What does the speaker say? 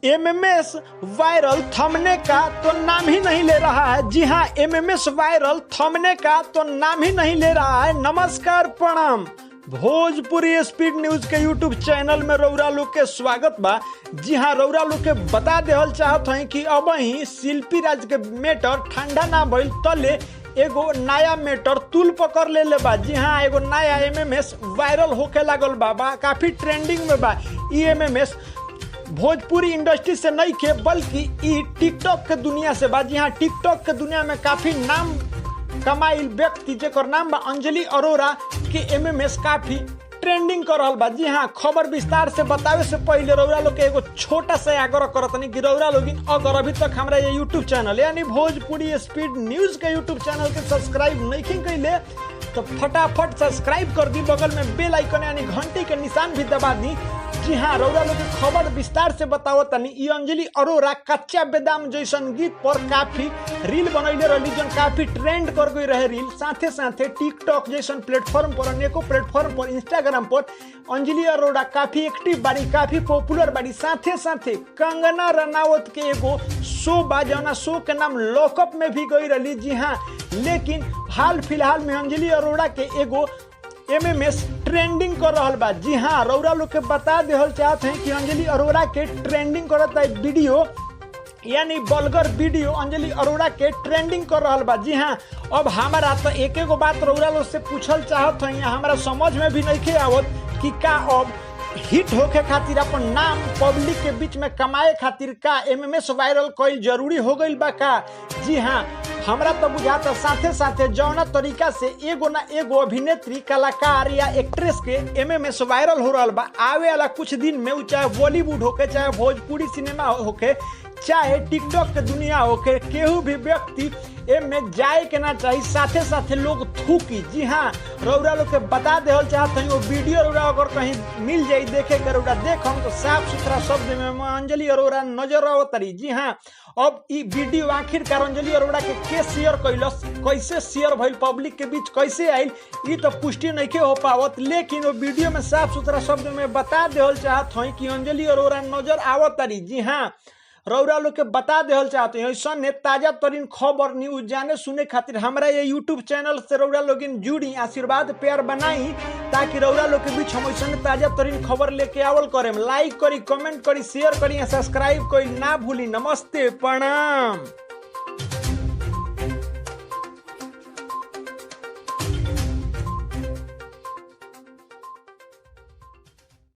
MMS viral थमने का तो नाम ही नहीं ले रहा है। जी हाँ, एमएमएस वायरल थमने का तो नाम ही नहीं ले रहा है। नमस्कार, प्रणाम। भोजपुरी स्पीड न्यूज के यूट्यूब चैनल में रउरा लोग के स्वागत बा। जी हाँ, रउरा लोग के बता देहल चाहत हई कि अब ही शिल्पी राज के मैटर ठंडा ना भइल तले एगो नया मैटर तुल पकड़ ले बा। जी हाँ, एगो नया एमएमएस वायरल होके लागल बा, काफी ट्रेंडिंग में बा। ई एमएमएस भोजपुरी इंडस्ट्री से नहीं के बल्कि ई टिकटॉक के दुनिया से बा। जी हाँ, टिकटॉक के दुनिया में काफी नाम कमाइल व्यक्ति जेकर नाम बा अंजलि अरोरा के एमएमएस काफी ट्रेंडिंग कर रहल बा। जी हाँ, खबर विस्तार से बतावे से पहले रउरा लोग के एगो छोटा सा आग्रह करतनी कि रउरा लोग अगर अभी तक हमारा ये यूट्यूब चैनल यानी भोजपुरी स्पीड न्यूज के यूट्यूब चैनल के सब्सक्राइब नहीं कैले तो फटाफट सब्सक्राइब कर दी, बगल में बेल आइकन यानी घंटी के निशान भी दबा दी। जी हाँ, रउरा लोग खबर विस्तार से बताओ तनी। ई अंजलि अरोरा कच्चा बेदाम जैसन गीत पर काफी रील बनैले रही, जो काफी ट्रेंड कर गई रहे रील। साथे साथे टिकटॉक जैसन प्लेटफॉर्म पर, अनेकों प्लेटफॉर्म पर, इंस्टाग्राम पर अंजलि अरोरा काफी एक्टिव बाड़ी, काफी पॉपुलर बाड़ी। साथे साथे कंगना रनावत के एगो शो बा, जौना शो के नाम लॉकअप में भी गई रही। जी हाँ, लेकिन हाल फिलहाल में अंजलि अरोरा के एगो एमएमएस ट्रेंडिंग कर रहल बा। जी हाँ, रउरा लोग के बता देहल चाहत हैं कि अंजलि अरोरा के ट्रेंडिंग करता है वीडियो यानी बलगर वीडियो अंजलि अरोरा के ट्रेंडिंग कर रहल बा। जी हाँ, अब हमारा तो एक एगो बात रउरा लोग से पूछल चाहत हैं, हमारा समझ में भी नहीं आवत कि का अब हिट होके खातिर अपन नाम पब्लिक के बीच में कमाए खातिर का एमएमएस वायरल कईल जरूरी हो गईल बा का। जी हाँ, हमरा तो बुझाता साथे साथे जौना तरीका से एगो ना एगो अभिनेत्री, कलाकार या एक्ट्रेस के एमएमएस वायरल हो रहल बा, आवे वाला कुछ दिन में चाहे बॉलीवुड होके, चाहे भोजपुरी सिनेमा होके, चाहे टिकटॉक के दुनिया होके, केहू भी व्यक्ति में जाए के ना चाहिए, साथे साथे लोग थूकी। जी हाँ, रउरा लोग के बता देहल चाहत हई, वो वीडियो रउरा अगर कहीं मिल जाई देखे के रउरा देखम तो साफ सुथरा शब्द में अंजलि अरोरा नजर आवतरी। जी हाँ, अब ई वीडियो आखिरकार अंजलि अरोरा के शेयर कैलस, कैसे शेयर भइल, पब्लिक के बीच कैसे आइल, ई तो पुष्टि नहीं हो पावत। लेकिन वो वीडियो में साफ सुथरा शब्द में बता देहल चाहत हई कि अंजलि अरोरा नजर आवतरी। जी हाँ, रउरा लोग के बता देहल चाहते हैं ऐसा ने ताजा तरीन खबर न्यूज जाने सुने खातिर हमारा ये यूट्यूब चैनल से रउरा लोग जुड़ी, आशीर्वाद प्यार बनाई, ताकि रउरा लोग के बीच हम ऐसा ताजा तरीन खबर लेके आवल करें। लाइक करी, कमेंट करी, शेयर करी, सब्सक्राइब करी ना भूली। नमस्ते, प्रणाम।